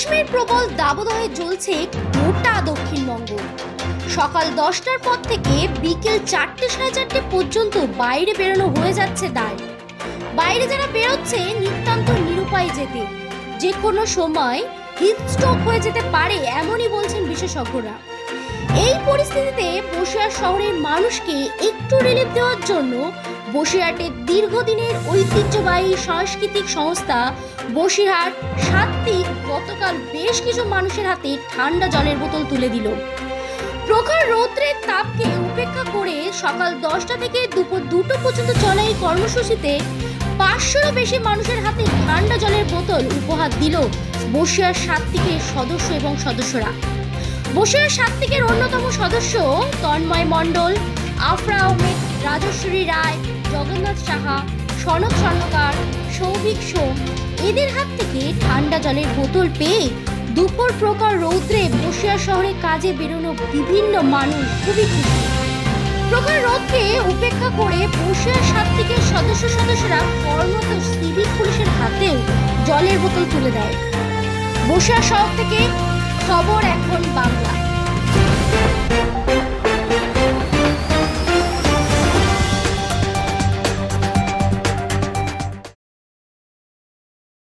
গ্রীষ্মের প্রবল দাবদাহে জ্বলছে গোটা দক্ষিণবঙ্গ। সকাল 10টার পর থেকে বিকেল 4টে সাড়ে 4টে পর্যন্ত বাইরে বেরোনো হয়ে যাচ্ছে দায়। বাইরে যারা বেরোচ্ছে নিতান্ত নিরুপায় যেতে, যে কোনো সময় হিট স্ট্রোক হয়ে যেতে পারে এমনই বলছেন বিশেষজ্ঞরা। এই পরিস্থিতিতে বসিরহাট শহরের মানুষকে একটু রিলিফ দেওয়ার জন্য বসিরহাটের দীর্ঘদিনের ঐতিহ্যবাহী সাংস্কৃতিক সংস্থা বসিরহাট সাত্ত্বিক গতকাল বেশ কিছু মানুষের হাতে ঠান্ডা জলের বোতল তুলে দিল। প্রখর রৌদ্রের তাপকে উপেক্ষা করে সকাল 10টা থেকে দুপুর 2টো পর্যন্ত চলা এই কর্মসূচিতে 500রও বেশি মানুষের হাতে ঠান্ডা জলের বোতল উপহার দিল বসিরহাট সাত্ত্বিকের সদস্য এবং সদস্যরা। বসিরহাট সাত্ত্বিকের অন্যতম সদস্য তন্ময় মণ্ডল, আফরা আহমেদ, রাজশ্বরী রায়, জগন্নাথ সাহা, সনক স্বর্ণকার, সৌভিক সোম এদের হাত থেকে ঠান্ডা জলের বোতল পেয়ে দুপুর প্রখর রৌদ্রে বসিরহাট শহরে কাজে বেরোনো বিভিন্ন মানুষ খুবই খুশি। প্রখর রৌদ্রকে উপেক্ষা করে বসিরহাট সাত্ত্বিকের সদস্যরা কর্মরত সিভিক পুলিশের হাতেও জলের বোতল তুলে দেয়। বসিরহাট শহর থেকে খবর এখন বাংলা।